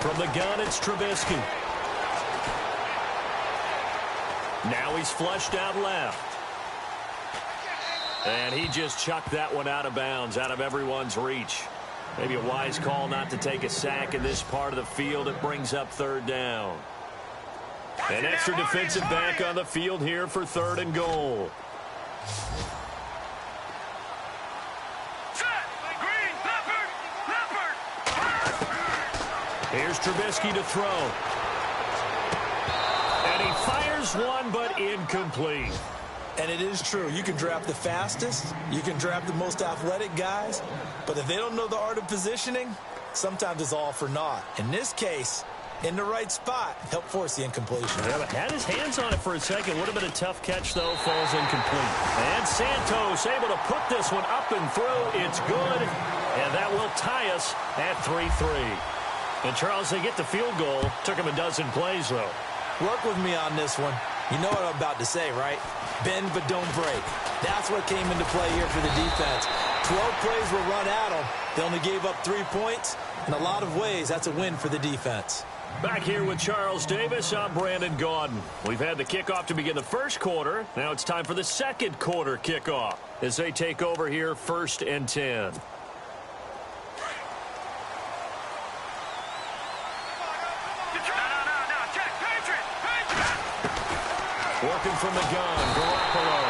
From the gun, it's Trubisky. Now he's flushed out left. And he just chucked that one out of bounds, out of everyone's reach. Maybe a wise call not to take a sack in this part of the field. It brings up third down. An extra defensive back on the field here for 3rd and goal. Here's Trubisky to throw. And he fires one, but incomplete. And it is true. You can draft the fastest. You can draft the most athletic guys. But if they don't know the art of positioning, sometimes it's all for naught. In this case, in the right spot, help force the incompletion. Yeah, but had his hands on it for a second. Would have been a tough catch, though. Falls incomplete. And Santos able to put this one up and through. It's good. And that will tie us at 3-3. And, Charles, they get the field goal. Took him a dozen plays, though. Work with me on this one. You know what I'm about to say, right? Bend but don't break. That's what came into play here for the defense. 12 plays were run at them. They only gave up 3 points. In a lot of ways, that's a win for the defense. Back here with Charles Davis, I'm Brandon Gaudin. We've had the kickoff to begin the first quarter. Now it's time for the second quarter kickoff as they take over here 1st and 10. Working from the gun, Garoppolo.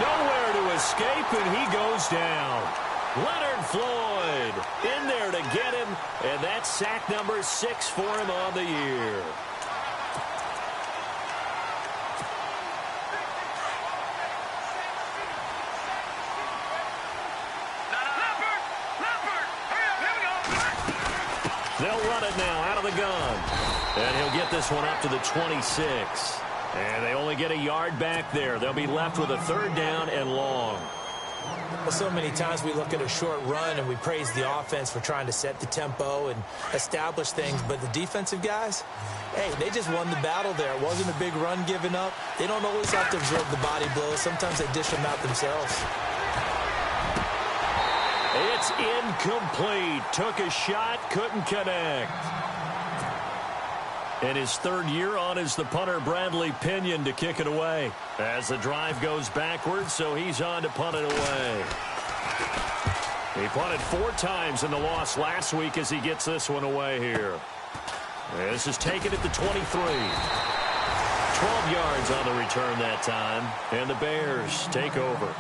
Nowhere to escape, and he goes down. Leonard Floyd in there to get him, and that's sack number 6 for him on the year. They'll run it now out of the gun. And he'll get this one up to the 26. And they only get a yard back there. They'll be left with a 3rd down and long. Well, so many times we look at a short run and we praise the offense for trying to set the tempo and establish things. But the defensive guys, hey, they just won the battle there. It wasn't a big run given up. They don't always have to absorb the body blows. Sometimes they dish them out themselves. It's incomplete. Took a shot, couldn't connect. And his 3rd year on is the punter, Bradley Pinion, to kick it away. As the drive goes backwards, so he's on to punt it away. He punted 4 times in the loss last week as he gets this one away here. This is taken at the 23. 12 yards on the return that time. And the Bears take over.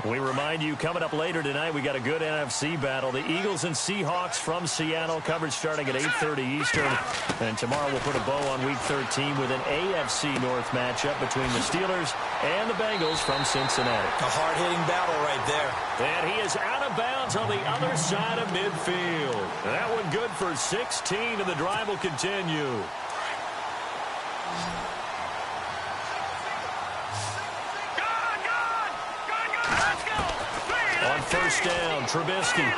We remind you, coming up later tonight, we got a good NFC battle. The Eagles and Seahawks from Seattle, coverage starting at 8:30 Eastern. And tomorrow we'll put a bow on Week 13 with an AFC North matchup between the Steelers and the Bengals from Cincinnati. A hard-hitting battle right there. And he is out of bounds on the other side of midfield. That one good for 16, and the drive will continue. On 1st down, Trubisky.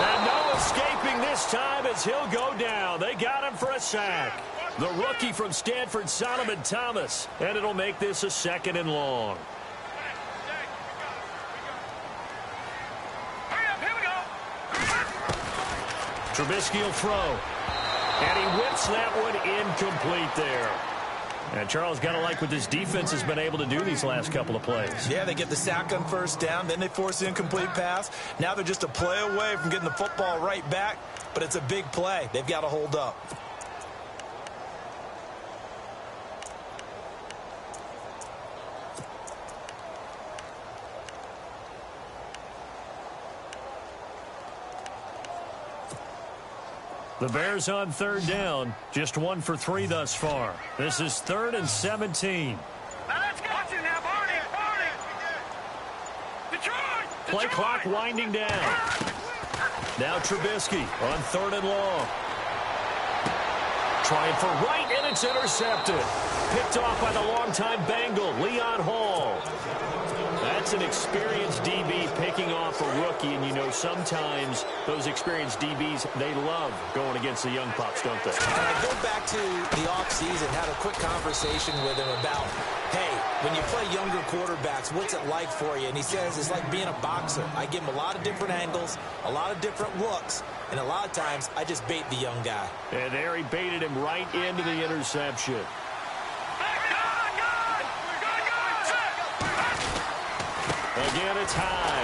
And no escaping this time as he'll go down. They got him for a sack. The rookie from Stanford, Solomon Thomas. And it'll make this a 2nd and long. Trubisky will throw. And he whips that one incomplete there. And Charles, got to like what this defense has been able to do these last couple of plays. Yeah, they get the sack on 1st down, then they force the incomplete pass. Now they're just a play away from getting the football right back, but it's a big play. They've got to hold up. The Bears on 3rd down, just 1 for 3 thus far. This is 3rd and 17. Now let's go. Watch it now, Barney. Detroit. Play clock winding down. Now Trubisky on 3rd and long. Trying for right, and it's intercepted. Picked off by the longtime Bengal, Leon Hall. That that's an experienced DB picking off a rookie, and you know sometimes those experienced DBs, they love going against the young pups, don't they? And I go back to the offseason, had a quick conversation with him about, hey, when you play younger quarterbacks, what's it like for you? And he says it's like being a boxer. I give him a lot of different angles, a lot of different looks, and a lot of times I just bait the young guy. And there he baited him right into the interception. Again, it's high.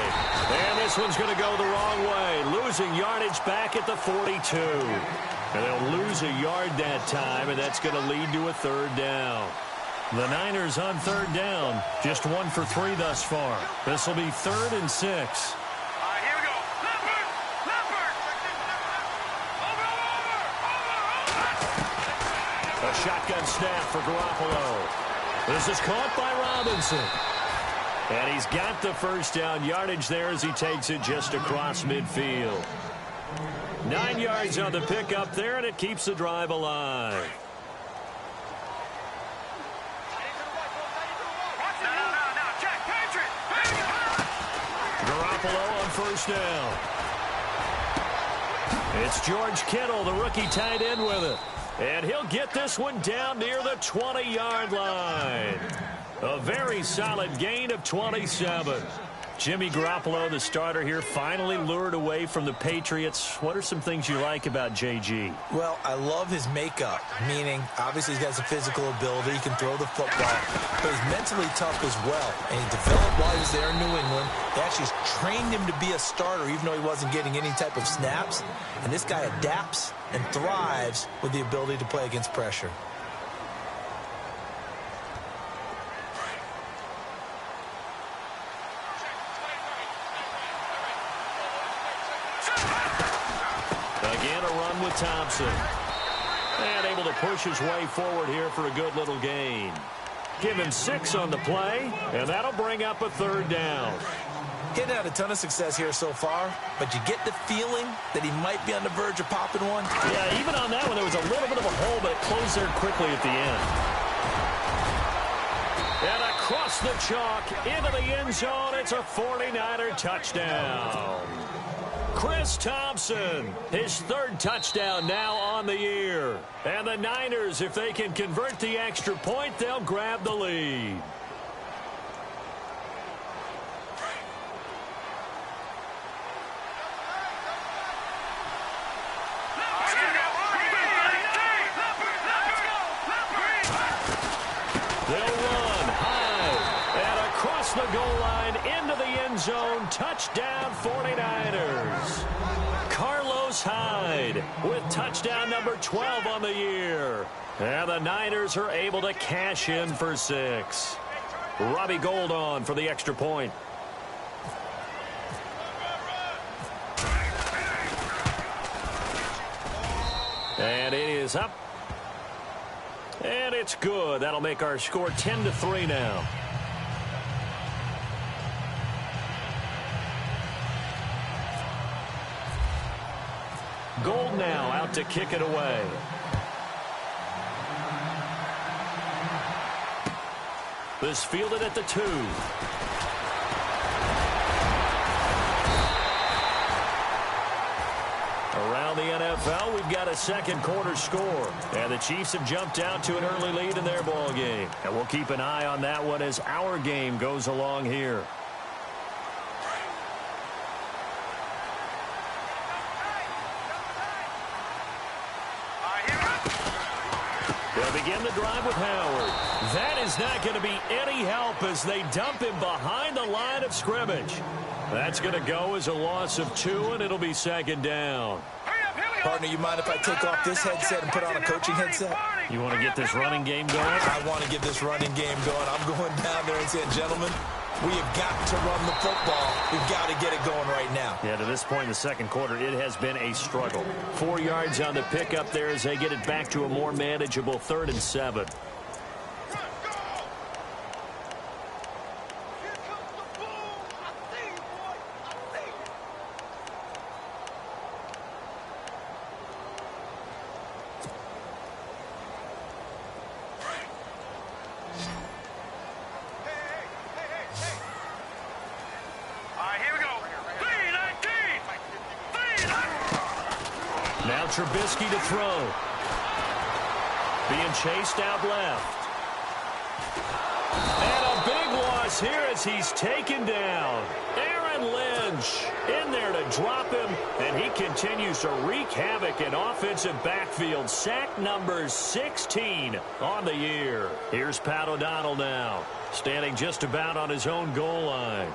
And this one's going to go the wrong way. Losing yardage back at the 42. And they'll lose a yard that time, and that's going to lead to a third down. The Niners on third down. Just 1 for 3 thus far. This will be 3rd and 6. All right, here we go. Leopard! Over! A shotgun snap for Garoppolo. This is caught by Robinson. And he's got the first down yardage there as he takes it just across midfield. 9 yards on the pickup there, and it keeps the drive alive. No, check, Patriot! Garoppolo on first down. It's George Kittle, the rookie, tight end with it. And he'll get this one down near the 20-yard line. A very solid gain of 27. Jimmy Garoppolo, the starter here, finally lured away from the Patriots. What are some things you like about JG? Well, I love his makeup, meaning obviously he's got some physical ability. He can throw the football, but he's mentally tough as well. And he developed while he was there in New England. They actually trained him to be a starter even though he wasn't getting any type of snaps. And this guy adapts and thrives with the ability to play against pressure. Again, a run with Thompson. And able to push his way forward here for a good little gain. Give him 6 on the play, and that'll bring up a third down. Getting had a ton of success here so far, but you get the feeling that he might be on the verge of popping one. Yeah, even on that one, there was a little bit of a hole, but it closed there quickly at the end. And across the chalk, into the end zone, it's a 49er touchdown. Chris Thompson, his 3rd touchdown now on the year. And the Niners, if they can convert the extra point, they'll grab the lead. They'll run high and across the goal line into the end zone. Touchdown 49ers. Carlos Hyde with touchdown number 12 on the year. And the Niners are able to cash in for 6. Robbie Gould on for the extra point. And it is up. And it's good. That'll make our score 10-3 now. Gold now out to kick it away. This fielded at the 2. Around the NFL, we've got a second quarter score. And the Chiefs have jumped out to an early lead in their ball game. And we'll keep an eye on that one as our game goes along here. They'll begin the drive with Howard. That is not going to be any help as they dump him behind the line of scrimmage. That's going to go as a loss of 2, and it'll be 2nd down. Partner, you mind if I take off this headset and put on a coaching headset? You want to get this running game going? I want to get this running game going. I'm going down there and saying, gentlemen, we have got to run the football. We've got to get it going right now. Yeah, to this point in the second quarter, it has been a struggle. 4 yards on the pickup there as they get it back to a more manageable 3rd and 7. Trubisky to throw. Being chased out left. And a big loss here as he's taken down. Aaron Lynch in there to drop him, and he continues to wreak havoc in offensive backfield. Sack number 16 on the year. Here's Pat O'Donnell now, standing just about on his own goal line.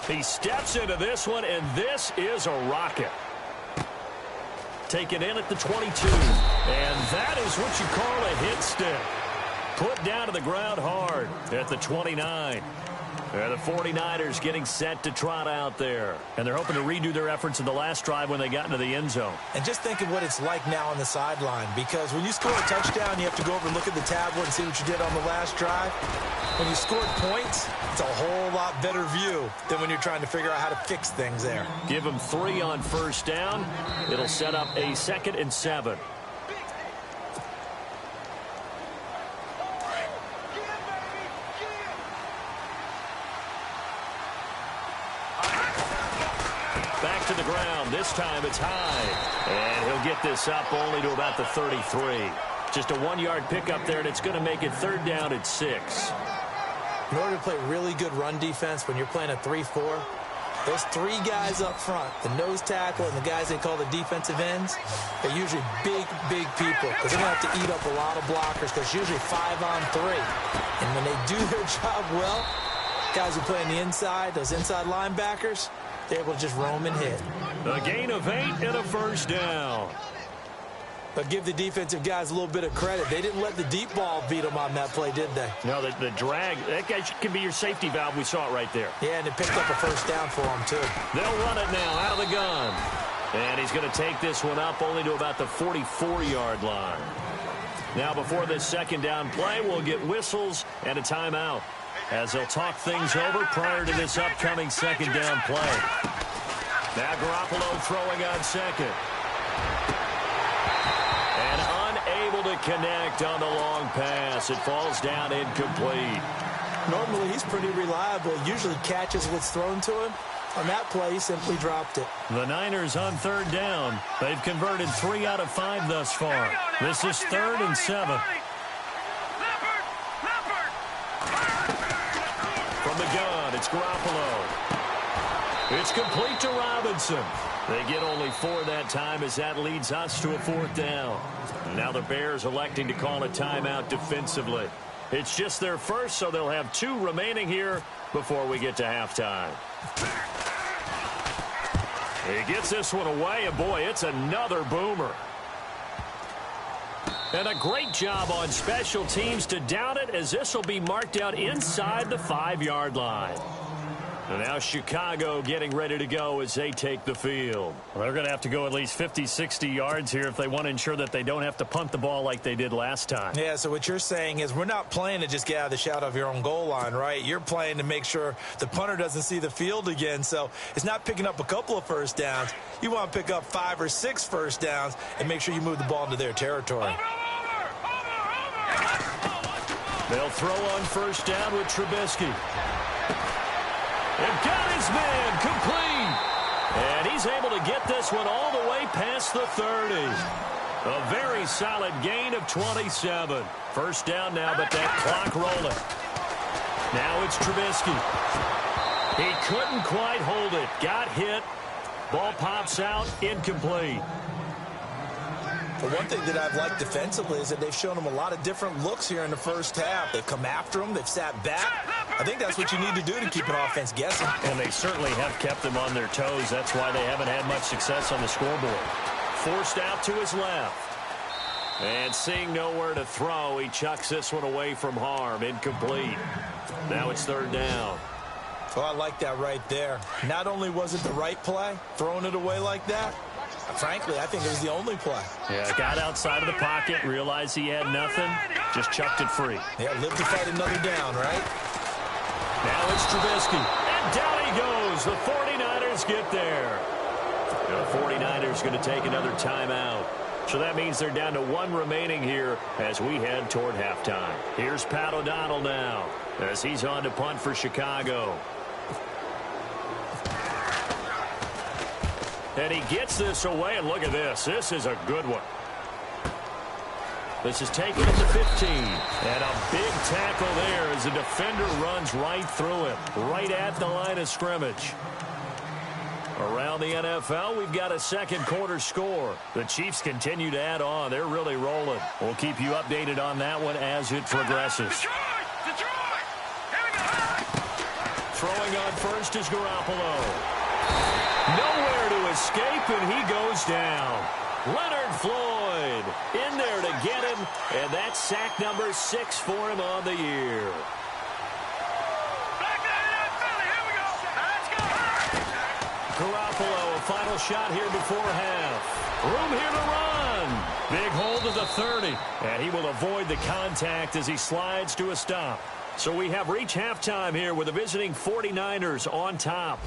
He steps into this one, and this is a rocket. Taken in at the 22. And that is what you call a hit stick. Put down to the ground hard at the 29. The 49ers getting set to trot out there. And they're hoping to redo their efforts in the last drive when they got into the end zone. And just think of what it's like now on the sideline. Because when you score a touchdown, you have to go over and look at the tablet and see what you did on the last drive. When you scored points, it's a whole lot better view than when you're trying to figure out how to fix things there. Give them 3 on first down. It'll set up a 2nd and 7. Back to the ground. This time it's high. And he'll get this up only to about the 33. Just a 1-yard pickup there, and it's going to make it 3rd down at 6. In order to play really good run defense when you're playing a 3-4, those 3 guys up front, the nose tackle and the guys they call the defensive ends, they're usually big, big people because they're going to have to eat up a lot of blockers because it's usually 5 on 3. And when they do their job well, guys who play on the inside, those inside linebackers, they're able to just roam and hit. A gain of 8 and a 1st down. But give the defensive guys a little bit of credit. They didn't let the deep ball beat them on that play, did they? No, the drag, that guy can be your safety valve. We saw it right there. Yeah, and it picked up a 1st down for them, too. They'll run it now out of the gun. And he's going to take this one up only to about the 44-yard line. Now, before this 2nd down play, we'll get whistles and a timeout as they'll talk things over prior to this upcoming 2nd down play. Now Garoppolo throwing on 2nd. Unable to connect on the long pass. It falls down incomplete. Normally, he's pretty reliable. Usually catches what's thrown to him. On that play, he simply dropped it. The Niners on 3rd down. They've converted 3 out of 5 thus far. This is 3rd and 7. From the gun, it's Garoppolo. It's complete to Robinson. They get only 4 that time as that leads us to a 4th down. Now the Bears electing to call a timeout defensively. It's just their first, so they'll have 2 remaining here before we get to halftime. He gets this one away, and boy, it's another boomer. And a great job on special teams to down it, as this will be marked out inside the 5-yard line. And now Chicago getting ready to go as they take the field. Well, they're going to have to go at least 50, 60 yards here if they want to ensure that they don't have to punt the ball like they did last time. Yeah, so what you're saying is we're not playing to just get out of the shot of your own goal line, right? You're playing to make sure the punter doesn't see the field again. So it's not picking up a couple of 1st downs. You want to pick up 5 or 6 1st downs and make sure you move the ball into their territory. They'll throw on 1st down with Trubisky. They've got his man complete. And he's able to get this one all the way past the 30. A very solid gain of 27. 1st down now, but that clock rolling. Now it's Trubisky. He couldn't quite hold it. Got hit. Ball pops out. Incomplete. But one thing that I've liked defensively is that they've shown him a lot of different looks here in the 1st half. They've come after him. They've sat back. I think that's what you need to do to keep an offense guessing. And they certainly have kept them on their toes. That's why they haven't had much success on the scoreboard. Forced out to his left. And seeing nowhere to throw, he chucks this one away from harm. Incomplete. Now it's 3rd down. Well, I like that right there. Not only was it the right play, throwing it away like that, frankly, I think it was the only play. Yeah, got outside of the pocket, realized he had nothing, just chucked it free. Yeah, live to fight another down, right? Now it's Trubisky, and down he goes. The 49ers get there. The 49ers going to take another timeout. So that means they're down to 1 remaining here as we head toward halftime. Here's Pat O'Donnell now as he's on to punt for Chicago. And he gets this away, and look at this. This is a good one. This is taken at the 15. And a big tackle there as the defender runs right through him, right at the line of scrimmage. Around the NFL, we've got a second quarter score. The Chiefs continue to add on. They're really rolling. We'll keep you updated on that one as it progresses. Detroit! Here we go! Throwing on first is Garoppolo. Nowhere to escape, and he goes down. Leonard Floyd in there to get him, and that's sack number 6 for him on the year. Garoppolo, a final shot here before half. Room here to run. Big hold of the 30. And he will avoid the contact as he slides to a stop. So we have reached halftime here with the visiting 49ers on top.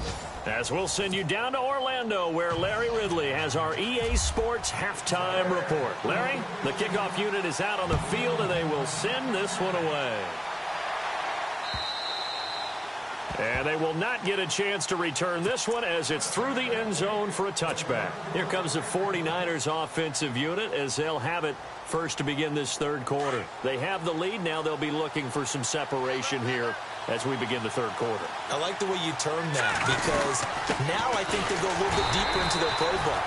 As we'll send you down to Orlando, where Larry Ridley has our EA Sports halftime report. Larry, the kickoff unit is out on the field, and they will send this one away. And they will not get a chance to return this one as it's through the end zone for a touchback. Here comes the 49ers offensive unit as they'll have it first to begin this third quarter. They have the lead. Now they'll be looking for some separation here as we begin the third quarter. I like the way you term that because now I think they go a little bit deeper into their playbook.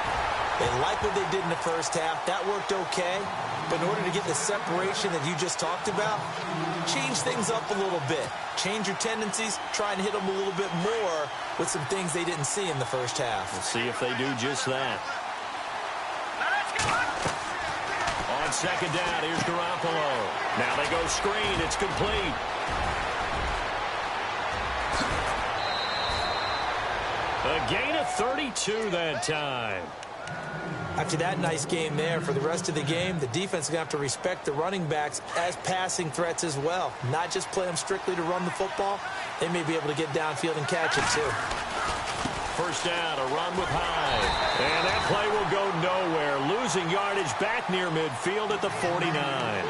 They like what they did in the first half. That worked okay. But in order to get the separation that you just talked about, change things up a little bit. Change your tendencies. Try and hit them a little bit more with some things they didn't see in the first half. We'll see if they do just that. On second down, here's Garoppolo. Now they go screen. It's complete. A gain of 32 that time. After that nice game there, for the rest of the game, the defense is going to have to respect the running backs as passing threats as well. Not just play them strictly to run the football. They may be able to get downfield and catch it, too. First down, a run with Hyde. And that play will go nowhere. Losing yardage back near midfield at the 49.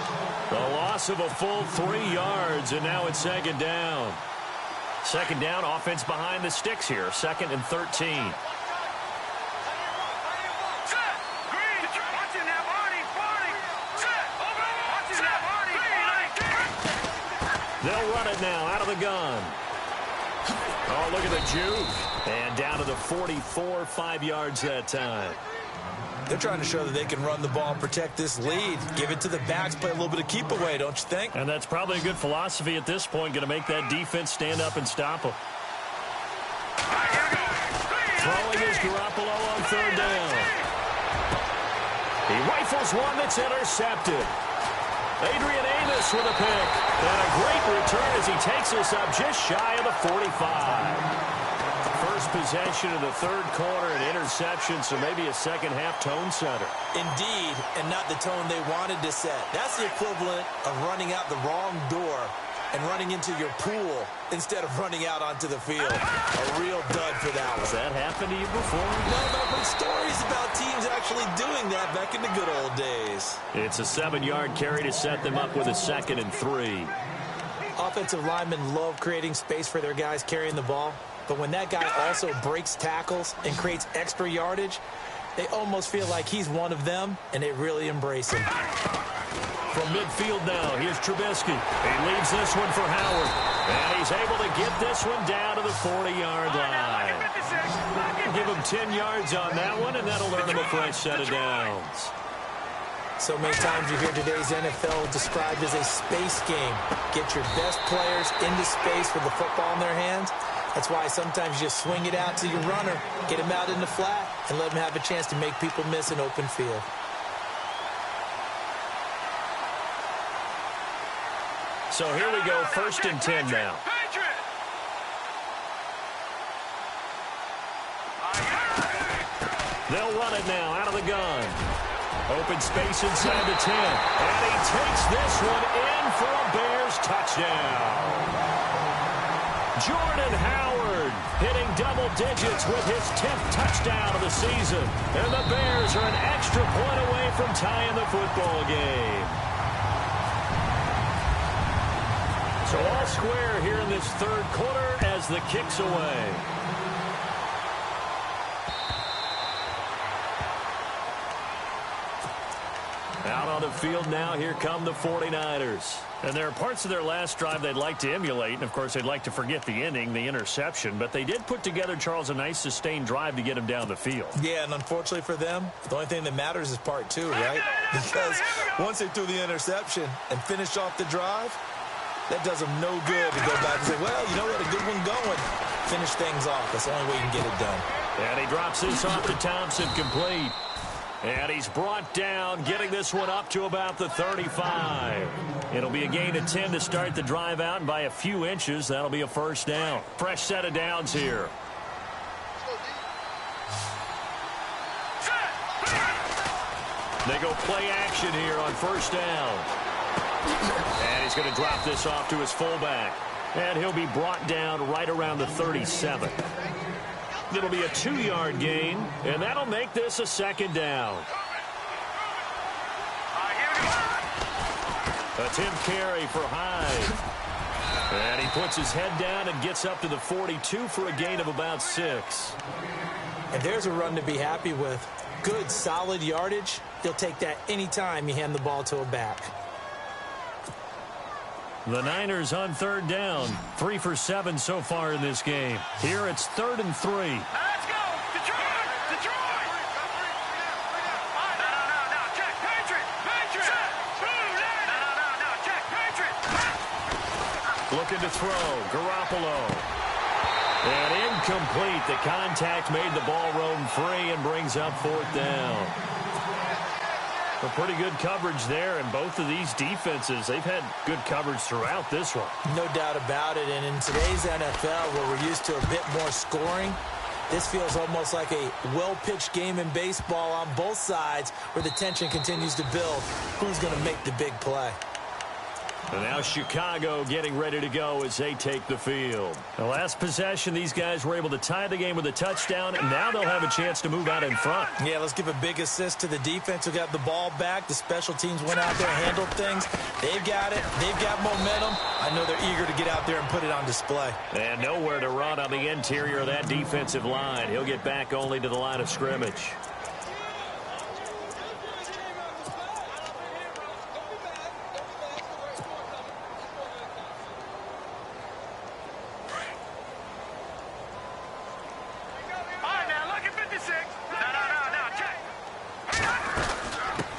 The loss of a full 3 yards, and now it's second down. Second down, offense behind the sticks here. Second and 13. They'll run it now out of the gun. Oh, look at the juke. And down to the 44, 5 yards that time. They're trying to show that they can run the ball, protect this lead. Give it to the backs, play a little bit of keep away, don't you think? And that's probably a good philosophy at this point, going to make that defense stand up and stop them. Throwing is Garoppolo on third down. He rifles one that's intercepted. Adrian Amos with a pick. And a great return as he takes us up just shy of the 45. First possession of the third quarter, an interception, so maybe a second-half tone setter. Indeed, and not the tone they wanted to set. That's the equivalent of running out the wrong door and running into your pool instead of running out onto the field. A real dud for that one. Has that happened to you before? No, but I've heard stories about teams actually doing that back in the good old days. It's a 7-yard carry to set them up with a 2nd and 3. Offensive linemen love creating space for their guys carrying the ball. But when that guy also breaks tackles and creates extra yardage, they almost feel like he's one of them, and they really embrace him. From midfield now, here's Trubisky. He leaves this one for Howard. And he's able to get this one down to the 40-yard line. Give him 10 yards on that one, and that'll earn him a fresh set of downs. So many times you hear today's NFL described as a space game. Get your best players into space with the football in their hands. That's why sometimes you swing it out to your runner, get him out in the flat, and let him have a chance to make people miss an open field. So here we go, 1st and 10 now. They'll run it now out of the gun. Open space inside the 10. And he takes this one in for a Bears touchdown. Jordan Howard hitting double digits with his 10th touchdown of the season. And the Bears are an extra point away from tying the football game. So all square here in this third quarter as the kick's away. midfield now. Here come the 49ers. And there are parts of their last drive they'd like to emulate. And, of course, they'd like to forget the inning, the interception. But they did put together, Charles, a nice sustained drive to get him down the field. Yeah, and unfortunately for them, the only thing that matters is part two, right? Because once they threw the interception and finished off the drive, that does them no good to go back and say, well, you know what, a good one going. Finish things off. That's the only way you can get it done. And he drops this off to Thompson, complete. And he's brought down, getting this one up to about the 35. It'll be a gain of 10 to start the drive out, and by a few inches, that'll be a first down. Fresh set of downs here. They go play action here on first down. And he's going to drop this off to his fullback. And he'll be brought down right around the 37. It'll be a 2-yard gain, and that'll make this a second down. Attempt carry for Hyde. And he puts his head down and gets up to the 42 for a gain of about 6. And there's a run to be happy with. Good, solid yardage. You'll take that anytime you hand the ball to a back. The Niners on third down. 3 for 7 so far in this game. Here it's 3rd and 3. Let's go! Detroit! Detroit! No, check. Patriot! No, check. Patriot! Looking to throw. Garoppolo. And incomplete. The contact made the ball roam free and brings up 4th down. A pretty good coverage there, and both of these defenses, they've had good coverage throughout this one. No doubt about it, and in today's NFL, where we're used to a bit more scoring, this feels almost like a well-pitched game in baseball on both sides where the tension continues to build. Who's going to make the big play? And now Chicago getting ready to go as they take the field. The last possession, these guys were able to tie the game with a touchdown, and now they'll have a chance to move out in front. Yeah, let's give a big assist to the defense who got the ball back. The special teams went out there and handled things. They've got it. They've got momentum. I know they're eager to get out there and put it on display. And nowhere to run on the interior of that defensive line. He'll get back only to the line of scrimmage.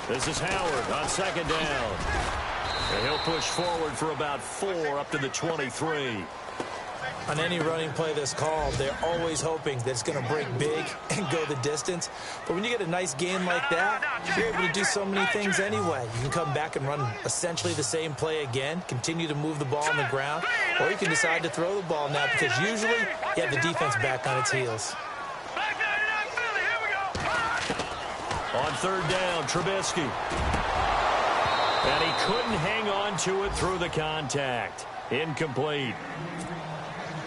This is Howard on second down. And he'll push forward for about 4 up to the 23. On any running play that's called, they're always hoping that it's going to break big and go the distance. But when you get a nice game like that, you're able to do so many things anyway. You can come back and run essentially the same play again, continue to move the ball on the ground, or you can decide to throw the ball now because usually you have the defense back on its heels. On third down, Trubisky. And he couldn't hang on to it through the contact. Incomplete.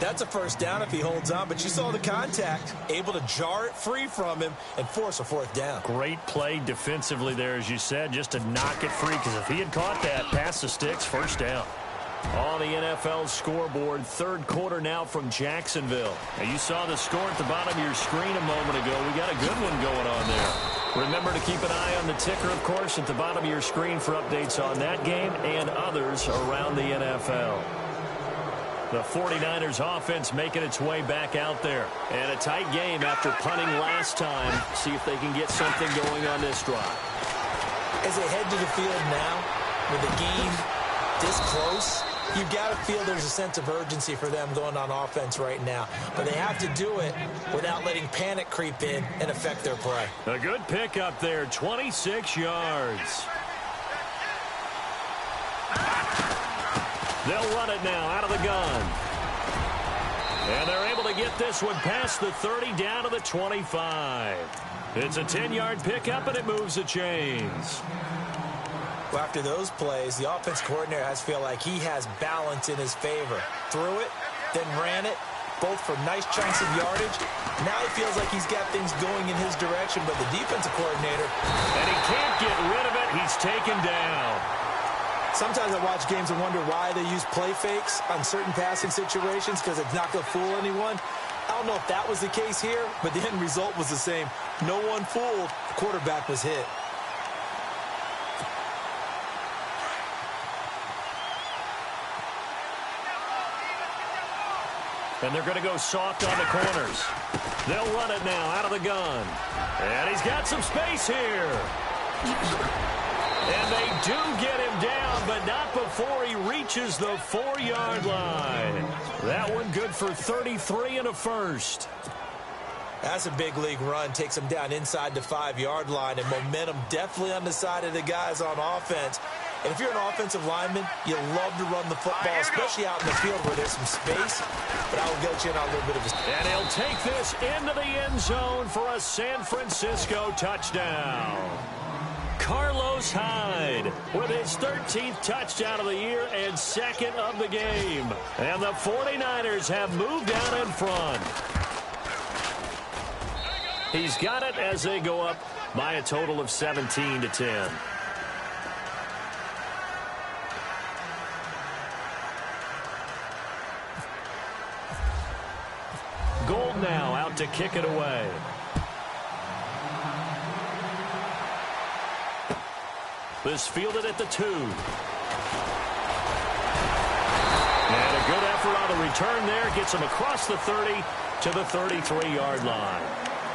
That's a first down if he holds on, but you saw the contact. Able to jar it free from him and force a 4th down. Great play defensively there, as you said, just to knock it free, because if he had caught that, past the sticks, first down. On the NFL scoreboard, third quarter now from Jacksonville. Now, you saw the score at the bottom of your screen a moment ago. We got a good one going on there. Remember to keep an eye on the ticker, of course, at the bottom of your screen for updates on that game and others around the NFL. The 49ers offense making its way back out there. And a tight game after punting last time. See if they can get something going on this drive. As they head to the field now, with the game this close, you've got to feel there's a sense of urgency for them going on offense right now. But they have to do it without letting panic creep in and affect their play. A good pickup there, 26 yards. They'll run it now out of the gun. And they're able to get this one past the 30 down to the 25. It's a 10-yard pickup, and it moves the chains. Well, after those plays, the offense coordinator has to feel like he has balance in his favor. Threw it, then ran it, both for nice chunks of yardage. Now he feels like he's got things going in his direction, but the defensive coordinator... And he can't get rid of it. He's taken down. Sometimes I watch games and wonder why they use play fakes on certain passing situations because it's not going to fool anyone. I don't know if that was the case here, but the end result was the same. No one fooled. The quarterback was hit. And they're going to go soft on the corners. They'll run it now out of the gun. And he's got some space here. And they do get him down, but not before he reaches the 4-yard line. That one good for 33 and a first. That's a big league run. Takes him down inside the 5-yard line, and momentum definitely on the side of the guys on offense. And if you're an offensive lineman, you love to run the football, especially out in the field where there's some space. But I will get you in on a little bit of a... And he'll take this into the end zone for a San Francisco touchdown. Carlos Hyde with his 13th touchdown of the year and second of the game. And the 49ers have moved out in front. He's got it as they go up by a total of 17-10. Gold now out to kick it away. This fielded at the 2. And a good effort on the return there. Gets him across the 30 to the 33-yard line.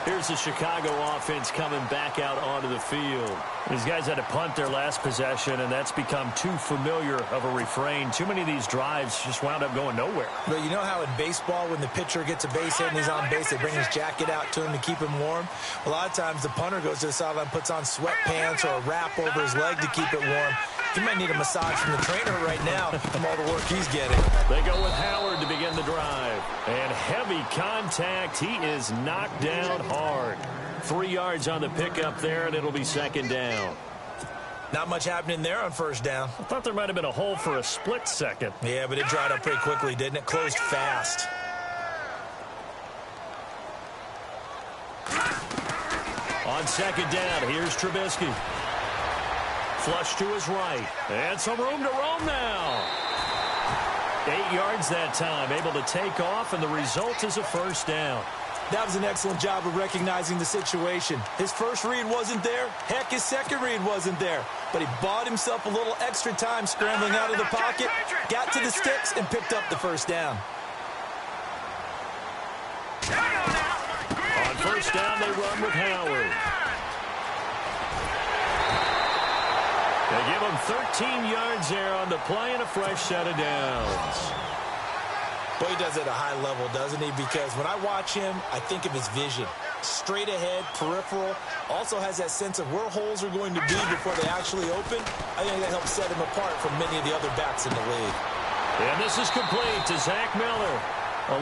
Here's the Chicago offense coming back out onto the field. These guys had to punt their last possession, and that's become too familiar of a refrain. Too many of these drives just wound up going nowhere. But you know how in baseball, when the pitcher gets a base hit and he's on base, they bring his jacket out to him to keep him warm? A lot of times the punter goes to the sideline, puts on sweatpants or a wrap over his leg to keep it warm. He might need a massage from the trainer right now from all the work he's getting. They go with Howard to begin the drive. And heavy contact. He is knocked down hard. 3 yards on the pickup there, and it'll be second down. Not much happening there on first down. I thought there might have been a hole for a split second. Yeah, but it dried up pretty quickly, didn't it? Closed fast. On second down, here's Trubisky. Flush to his right. And some room to roam now. 8 yards that time, able to take off, and the result is a first down. That was an excellent job of recognizing the situation. His first read wasn't there. Heck, his second read wasn't there. But he bought himself a little extra time scrambling out of the pocket, got to the sticks, and picked up the first down. On first down, they run with Howard. They give him 13 yards there on the play and a fresh set of downs. Well, he does it at a high level, doesn't he? Because when I watch him, I think of his vision. Straight ahead, peripheral. Also has that sense of where holes are going to be before they actually open. I think that helps set him apart from many of the other backs in the league. And this is complete to Zach Miller.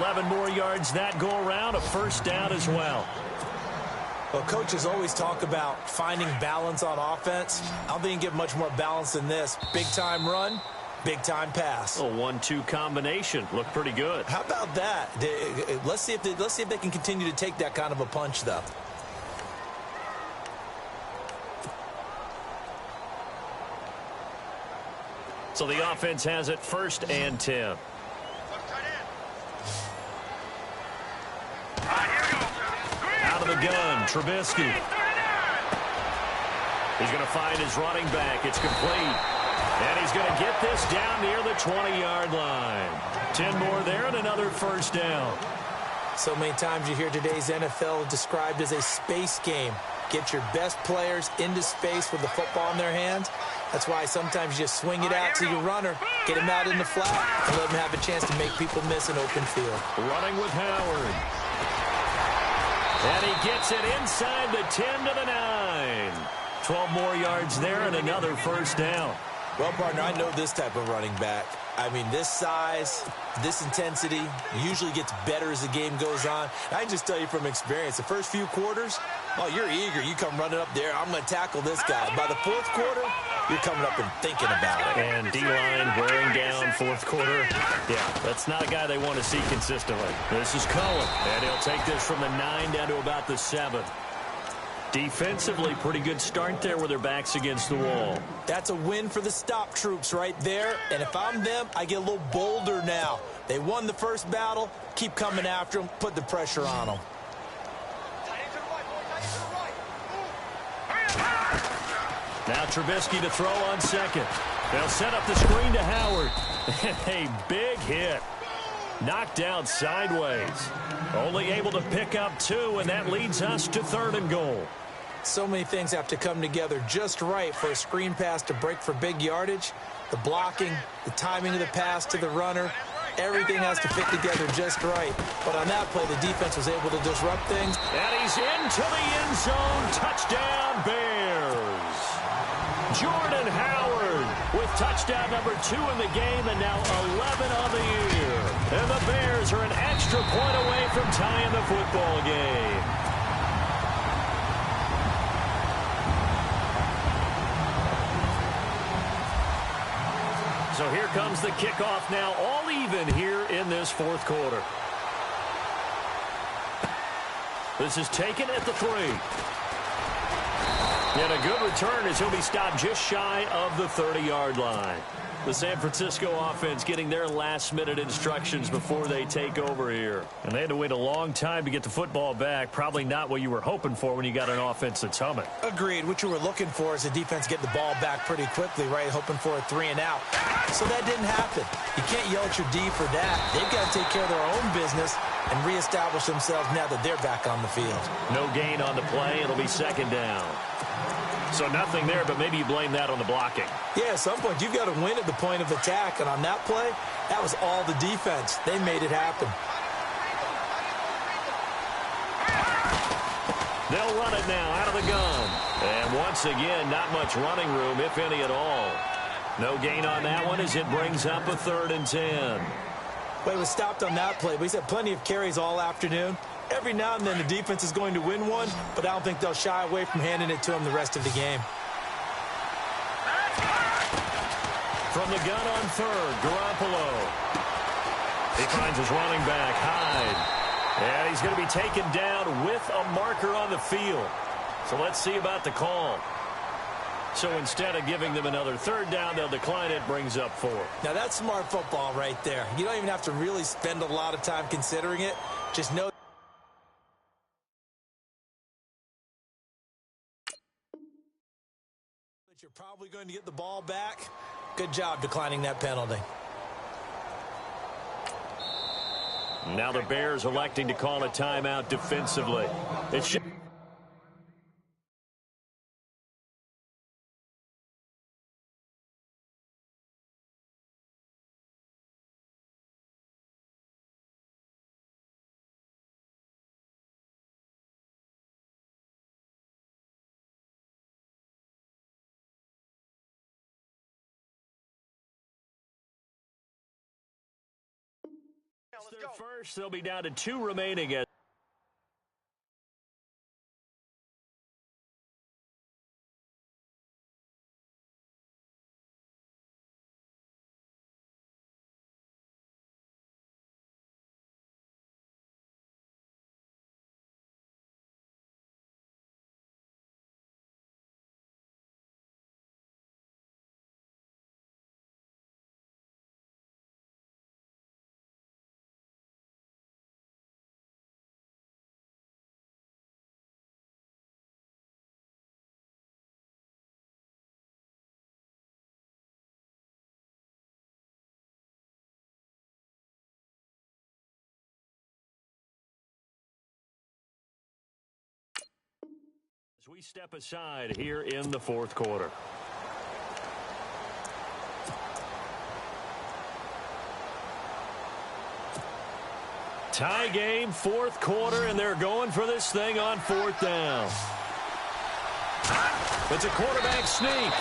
11 more yards that go around, a first down as well. Well, coaches always talk about finding balance on offense. I don't think you can get much more balance than this. Big-time run, big-time pass. A 1-2 combination. Looked pretty good. How about that? Let's see if they can continue to take that kind of a punch, though. So the offense has it first and 10. Out of the gun, Trubisky. He's going to find his running back. It's complete. And he's going to get this down near the 20-yard line. 10 more there and another first down. So many times you hear today's NFL described as a space game. Get your best players into space with the football in their hands. That's why sometimes you just swing it out to your runner, get him out in the flat, and let him have a chance to make people miss an open field. Running with Howard. And he gets it inside the 10 to the 9. 12 more yards there and another first down. Well, partner, I know this type of running back. I mean, this size, this intensity usually gets better as the game goes on. I can just tell you from experience, the first few quarters, oh, you're eager. You come running up there. I'm going to tackle this guy. By the fourth quarter, you're coming up and thinking about it. And D-line wearing down fourth quarter. Yeah, that's not a guy they want to see consistently. This is Cohen, and he'll take this from the 9 down to about the 7. Defensively, pretty good start there with their backs against the wall. That's a win for the stop troops right there. And if I'm them, I get a little bolder now. They won the first battle. Keep coming after them. Put the pressure on them. Now Trubisky to throw on second. They'll set up the screen to Howard. A big hit. Knocked out sideways. Only able to pick up 2, and that leads us to 3rd and goal. So many things have to come together just right for a screen pass to break for big yardage. The blocking, the timing of the pass to the runner, everything has to fit together just right. But on that play, the defense was able to disrupt things. And he's into the end zone. Touchdown, Bears. Jordan Howard with touchdown number 2 in the game and now 11 on the year. And the Bears are an extra point away from tying the football game. So here comes the kickoff now, all even here in this 4th quarter. This is taken at the 3. And a good return as he'll be stopped just shy of the 30-yard line. The San Francisco offense getting their last-minute instructions before they take over here. And they had to wait a long time to get the football back. Probably not what you were hoping for when you got an offense that's humming. Agreed. What you were looking for is the defense get the ball back pretty quickly, right? Hoping for a 3 and out. So that didn't happen. You can't yell at your D for that. They've got to take care of their own business and reestablish themselves now that they're back on the field. No gain on the play. It'll be 2nd down. So nothing there, but maybe you blame that on the blocking. Yeah, at some point, you've got to win at the point of attack. And on that play, that was all the defense. They made it happen. They'll run it now out of the gun. And once again, not much running room, if any at all. No gain on that one as it brings up a 3rd and 10. Well, he was stopped on that play, but he's had plenty of carries all afternoon. Every now and then the defense is going to win one, but I don't think they'll shy away from handing it to him the rest of the game. From the gun on 3rd, Garoppolo. He finds his running back, Hyde. And he's going to be taken down with a marker on the field. So let's see about the call. So instead of giving them another 3rd down, they'll decline it, brings up 4. Now that's smart football right there. You don't even have to really spend a lot of time considering it. Just know that you're probably going to get the ball back. Good job declining that penalty. Now the Bears electing to call a timeout defensively. It should. Their first, they'll be down to 2 remaining. As we step aside here in the 4th quarter. Tie game, 4th quarter, and they're going for this thing on 4th down. It's a quarterback sneak.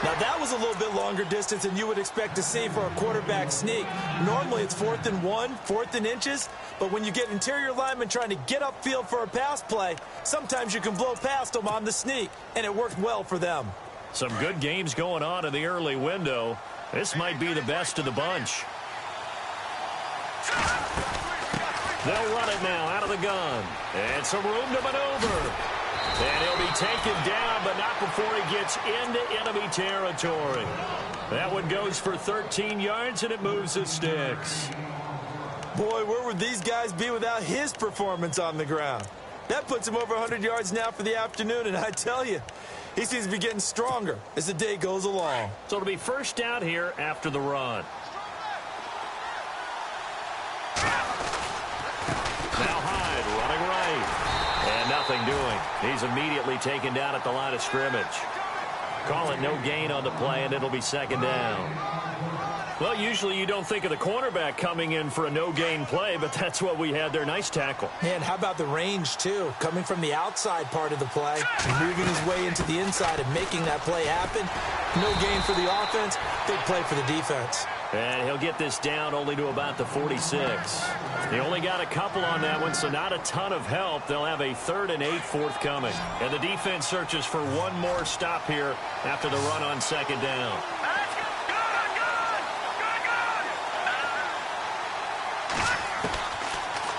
Now, that was a little bit longer distance than you would expect to see for a quarterback sneak. Normally, it's 4th and 1, 4th and inches. But when you get interior linemen trying to get upfield for a pass play, sometimes you can blow past them on the sneak, and it worked well for them. Some good games going on in the early window. This might be the best of the bunch. They'll run it now out of the gun. And some room to maneuver. And he'll be taken down, but not before he gets into enemy territory. That one goes for 13 yards, and it moves the sticks. Boy, where would these guys be without his performance on the ground? That puts him over 100 yards now for the afternoon, and I tell you, he seems to be getting stronger as the day goes along. So it'll be 1st down here after the run. nothing doing. He's immediately taken down at the line of scrimmage. Call it no gain on the play, and it'll be second down. Well, usually you don't think of the cornerback coming in for a no-gain play, but that's what we had there. Nice tackle. And how about the range, too? Coming from the outside part of the play, moving his way into the inside and making that play happen. No gain for the offense, big play for the defense. And he'll get this down only to about the 46. He only got a couple on that one, so not a ton of help. They'll have a 3rd and 8 forthcoming. And the defense searches for one more stop here after the run on second down.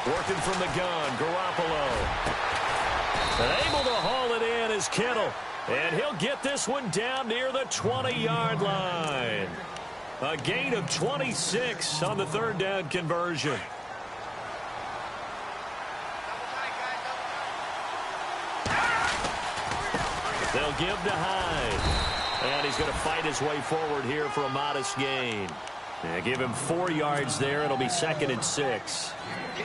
Working from the gun, Garoppolo. And able to haul it in is Kittle. And he'll get this one down near the 20-yard line. A gain of 26 on the 3rd down conversion. They'll give to Hyde. And he's going to fight his way forward here for a modest gain. Yeah, give him 4 yards there. It'll be 2nd and 6.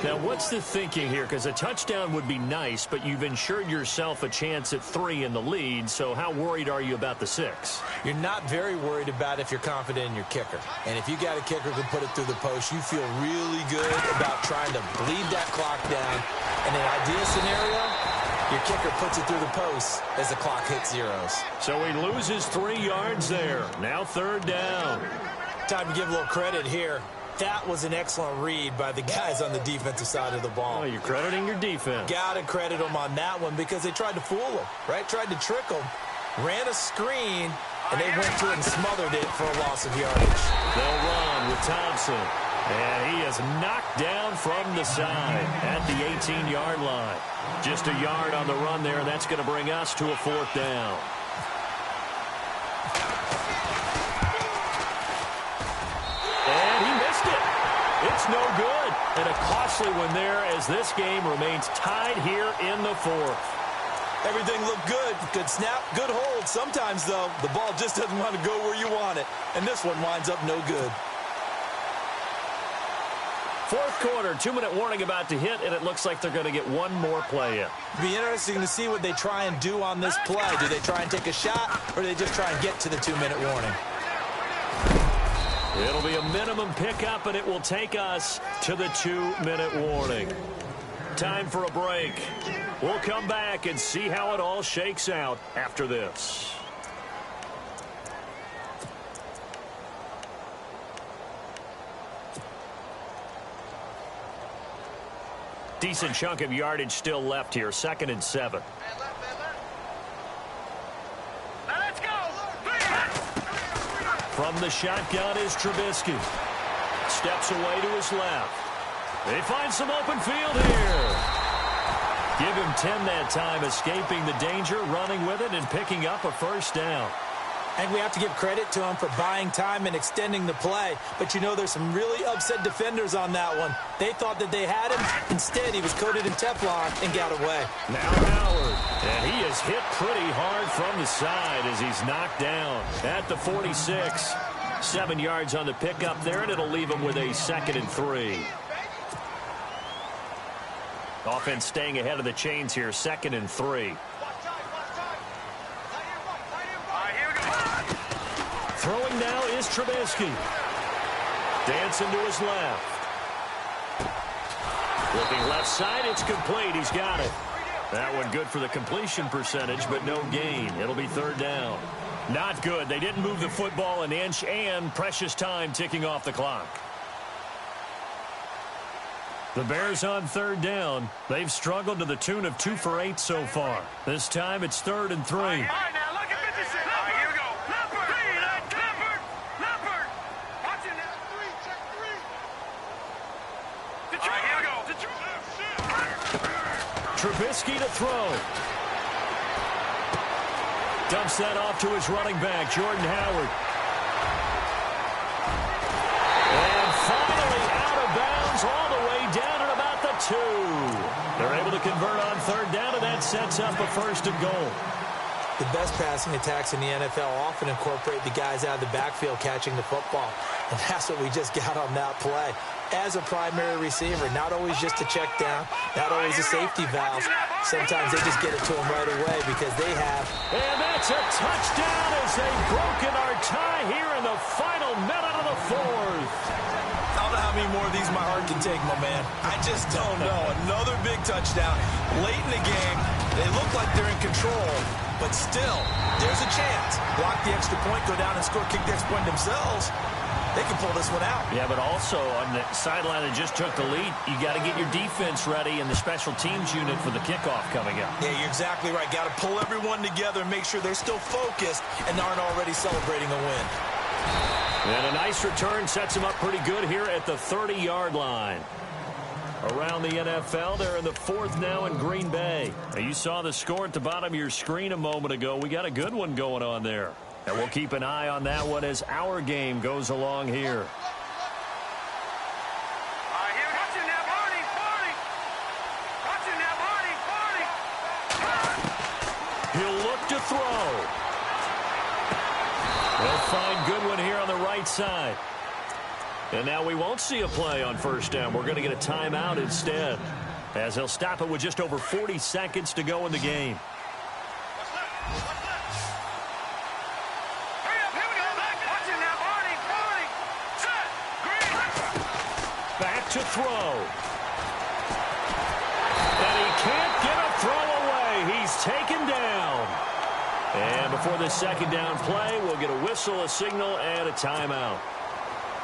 Now, what's the thinking here? Because a touchdown would be nice, but you've ensured yourself a chance at 3 in the lead, so how worried are you about the 6? You're not very worried about if you're confident in your kicker. And if you got a kicker who can put it through the post, you feel really good about trying to bleed that clock down. In an ideal scenario, your kicker puts it through the post as the clock hits zeros. So he loses 3 yards there. Now 3rd down. Time to give a little credit here. That was an excellent read by the guys on the defensive side of the ball. Oh, you're crediting your defense. Got to credit them on that one because they tried to fool him, right? Tried to trick him. Ran a screen, and they went to it and smothered it for a loss of yardage. They'll run with Thompson. And he is knocked down from the side at the 18-yard line. Just a yard on the run there, and that's going to bring us to a 4th down. It's no good. And a costly one there as this game remains tied here in the 4th. Everything looked good. Good snap, good hold. Sometimes, though, the ball just doesn't want to go where you want it. And this one winds up no good. 4th quarter, 2-minute warning about to hit, and it looks like they're going to get one more play in. It'll be interesting to see what they try and do on this play. Do they try and take a shot, or do they just try and get to the 2-minute warning? It'll be a minimum pickup, and it will take us to the 2-minute warning. Time for a break. We'll come back and see how it all shakes out after this. Decent chunk of yardage still left here. 2nd and 7. From the shotgun is Trubisky. Steps away to his left. They find some open field here. Give him 10 that time, escaping the danger, running with it, and picking up a 1st down. And we have to give credit to him for buying time and extending the play. But, you know, there's some really upset defenders on that one. They thought that they had him. Instead, he was coated in Teflon and got away. Now Howard. And he is hit pretty hard from the side as he's knocked down at the 46. 7 yards on the pickup there, and it'll leave him with a 2nd and 3. Offense staying ahead of the chains here. 2nd and 3. Throwing now is Trubisky. Dancing to his left. Looking left side, it's complete. He's got it. That one good for the completion percentage, but no gain. It'll be 3rd down. Not good. They didn't move the football an inch, and precious time ticking off the clock. The Bears on 3rd down. They've struggled to the tune of 2 for 8 so far. This time it's 3rd and 3. All right, now look at this. Here we go. Leopard. Watch it now. Check 3. All right, here we go. Trubisky to throw. Dumps that off to his running back, Jordan Howard. And finally out of bounds all the way down at about the 2. They're able to convert on 3rd down, and that sets up a 1st and goal. The best passing attacks in the NFL often incorporate the guys out of the backfield catching the football. And that's what we just got on that play. As a primary receiver, not always just a check down, not always a safety valve. Sometimes they just get it to them right away because they have. And that's a touchdown as they've broken our tie here in the final minute of the fourth. I don't know how many more of these my heart can take, my man. I just don't know. Another big touchdown. Late in the game, they look like they're in control, but still, there's a chance. Block the extra point, go down and score, kick the extra point themselves. They can pull this one out. Yeah, but also on the sideline that just took the lead, you got to get your defense ready and the special teams unit for the kickoff coming up. Yeah, you're exactly right. Got to pull everyone together and make sure they're still focused and aren't already celebrating a win. And a nice return sets them up pretty good here at the 30-yard line. Around the NFL, they're in the fourth now in Green Bay. Now, you saw the score at the bottom of your screen a moment ago. We got a good one going on there. And we'll keep an eye on that one as our game goes along here. He'll look to throw. They'll find Goodwin here on the right side. And now we won't see a play on first down. We're going to get a timeout instead, as he'll stop it with just over 40 seconds to go in the game. Back to throw. And he can't get a throw away. He's taken down. And before this second down play, we'll get a whistle, a signal, and a timeout,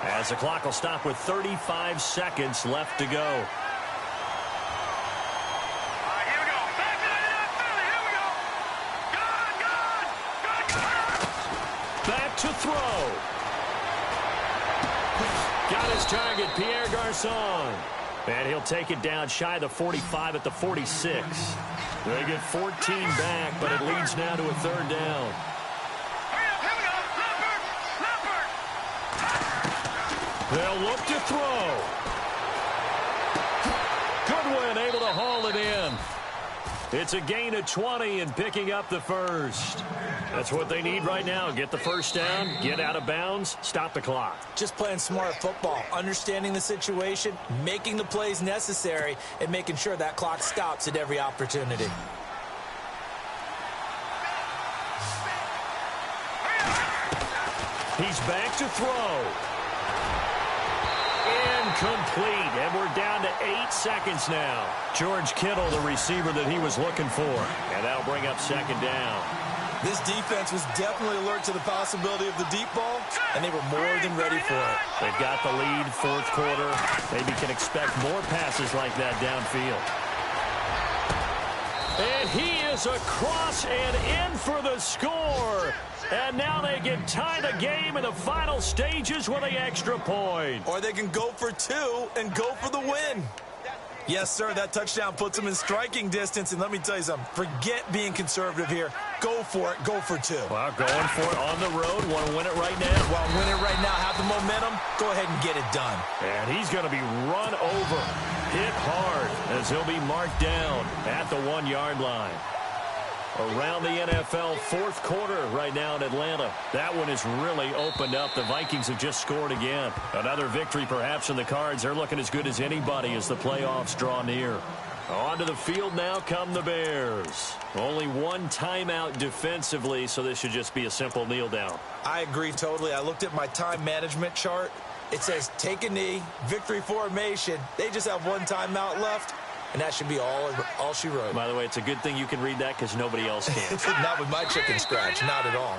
as the clock will stop with 35 seconds left to go. Here we go. Back to the Philly. Here we go. Good. Back to throw. Got his target, Pierre Garçon. And he'll take it down shy of the 45 at the 46. They get 14 back, but it leads now to a third down. Here we go. Leopard. They'll look to throw. Goodwin able to haul it in. It's a gain of 20 and picking up the first. That's what they need right now. Get the first down, get out of bounds, stop the clock. Just playing smart football, understanding the situation, making the plays necessary, and making sure that clock stops at every opportunity. He's back to throw. Incomplete, and we're down to 8 seconds now. George Kittle, the receiver that he was looking for. And that'll bring up second down. This defense was definitely alert to the possibility of the deep ball, and they were more than ready for it. They've got the lead, fourth quarter. Maybe can expect more passes like that downfield. And he is across and in for the score. And now they can tie the game in the final stages with an extra point. Or they can go for two and go for the win. Yes, sir, that touchdown puts them in striking distance. And let me tell you something, forget being conservative here. Go for it, go for two. Well, going for it on the road, want to win it right now. Well, win it right now, have the momentum, go ahead and get it done. And he's going to be run over, hit hard, as he'll be marked down at the 1-yard line. Around the NFL, fourth quarter right now in Atlanta. That one has really opened up. The Vikings have just scored again. Another victory perhaps in the cards. They're looking as good as anybody as the playoffs draw near. Onto the field now come the Bears. Only one timeout defensively, so this should just be a simple kneel down. I agree totally. I looked at my time management chart. It says take a knee, victory formation. They just have one timeout left. And that should be all she wrote. By the way, it's a good thing you can read that because nobody else can. Not with my chicken scratch. Not at all.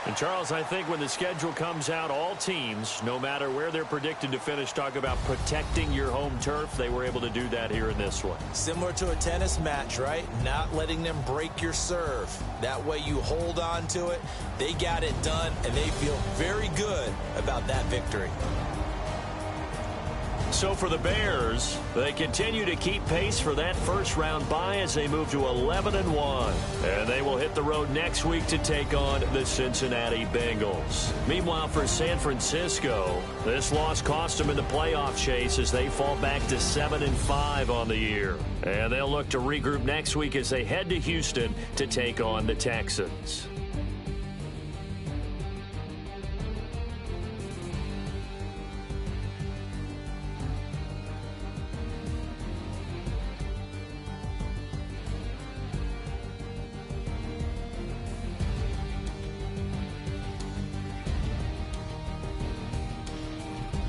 And, Charles, I think when the schedule comes out, all teams, no matter where they're predicted to finish, talk about protecting your home turf. They were able to do that here in this one. Similar to a tennis match, right? Not letting them break your serve. That way you hold on to it. They got it done, and they feel very good about that victory. So for the Bears, they continue to keep pace for that first-round bye as they move to 11-1. And they will hit the road next week to take on the Cincinnati Bengals. Meanwhile, for San Francisco, this loss cost them in the playoff chase as they fall back to 7-5 on the year. And they'll look to regroup next week as they head to Houston to take on the Texans.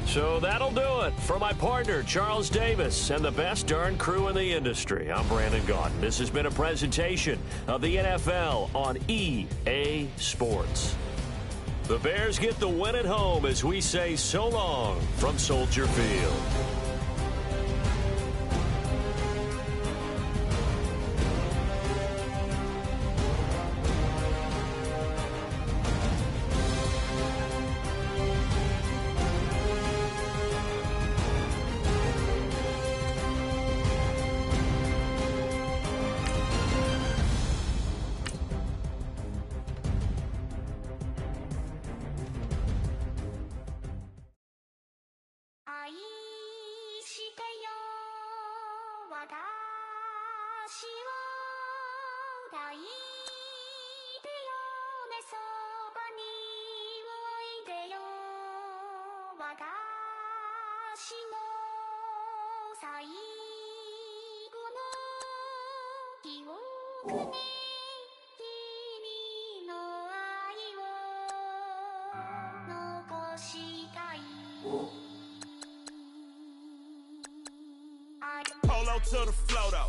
So that'll do it. For my partner, Charles Davis, and the best darn crew in the industry, I'm Brandon Gaudin. This has been a presentation of the NFL on EA Sports. The Bears get the win at home as we say so long from Soldier Field. Polo to the flow though.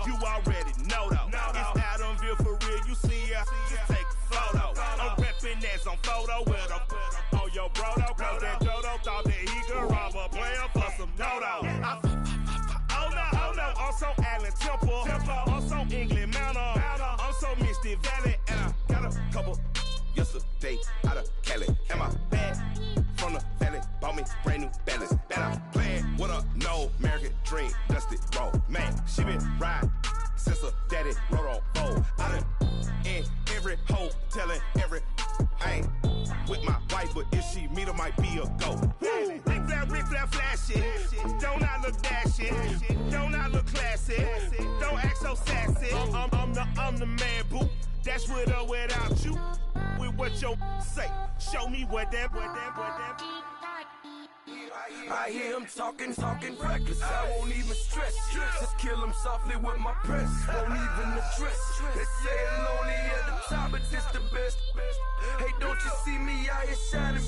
You already know though. It's Adamville for real. You see ya, just take a photo. I'm reppin' as on photo with a on your bro though. Cause that Dodo thought that he could rob a player for some dodo. Oh no, I'm so Allen Temple. I'm so England Mountain. I'm so Misty Valley. And I got a couple yesterday out of Cali. Am I bad? From the valley, bought me brand new balance. Bet I'm playing with a no American dream, dusty road. Man, she been riding since her daddy rode on bold. I done in every hole, telling every I ain't with my wife, but if she meet her, might be a go. Rick Flair flashing. Don't I look dashing? Don't I look classy? Don't act so sassy. I'm the man, boo. That's with or without you. With what your say. Show me what that. I hear him talking reckless. I won't even stress. Just kill him softly with my press. Won't even address. They say I'm lonely at the top, but this the best. Hey, don't you see me out here shining,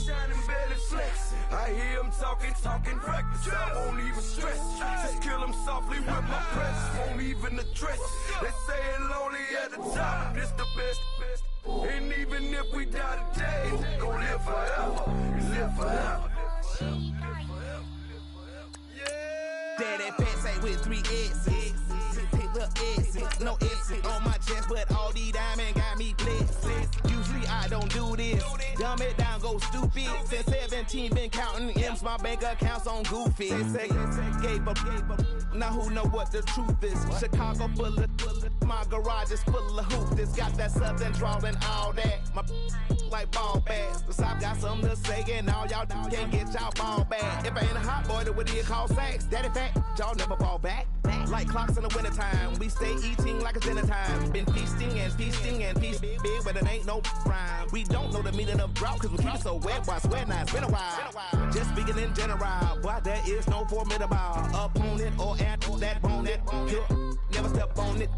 belly flex. I hear him talking reckless. I won't even stress. Just kill him softly with my press. Won't even address. They say I'm lonely at the top, but this the best. And even if we die today, gon' live forever. Live forever. Daddy Patsy with 3 S's. Little S's, no S's on my chest, but all these diamonds got me blessed. Usually I don't do this. Dumb it down, go stupid. Since 17, been counting M's, my bank accounts on Goofy. Say, gave up. Now who know what the truth is? Chicago full of my garage is full of hoops. It's got that southern drawl and all that. My like ball bags. The South got something to say, and all y'all can't get y'all ball back. If I ain't a hot boy, then what do you call sacks? Daddy fact, y'all never ball back. Like clocks in the wintertime, we stay eating like it's dinner time. Been feasting and feasting big, but it ain't no rhyme. We don't know the meaning of drought, cause we keep it so wet, boy, I swear now it's been a while. Just speaking in general, boy, there is no formidable opponent or at that bone that never step on it.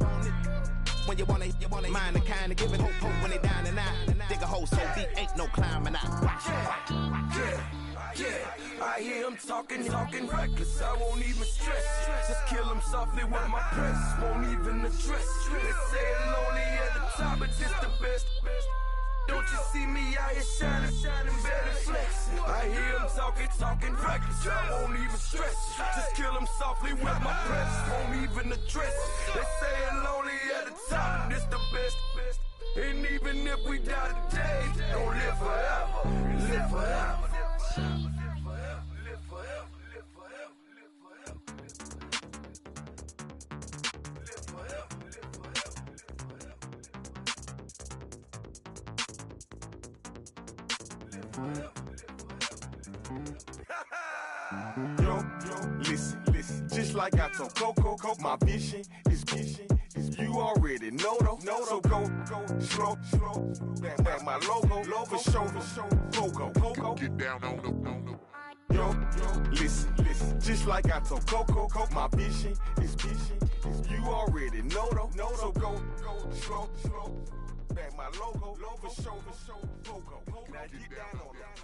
When you wanna mind the kind of giving hope when they down and out. Dig a hole so deep, ain't no climbing out. Yeah, I hear him talking reckless. I won't even stress. Just kill him softly with my press. Won't even address. They say I'm lonely at the top, but this the best. Don't you see me out here shining, belly flex. I hear him talking reckless. I won't even stress. Just kill him softly with my press. Won't even address. They say I'm lonely at the top, this the best. And even if we die today, don't live forever. Live forever. Live forever. Live forever. Live forever. Listen, just like I told Coco, my vision is you already know though. So go, slow, back my logo, for show, Coco. Get down on the. Listen, just like I told Coco, my vision is you already know though. So go, slow, back my logo, for show, Coco. Now get down on that.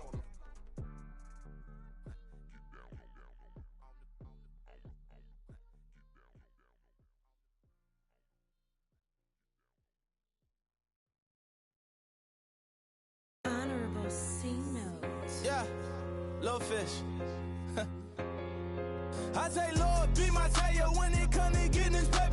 Honorable C-Note. Yeah, little fish. I say, Lord, be my savior when it comes to getting this paper.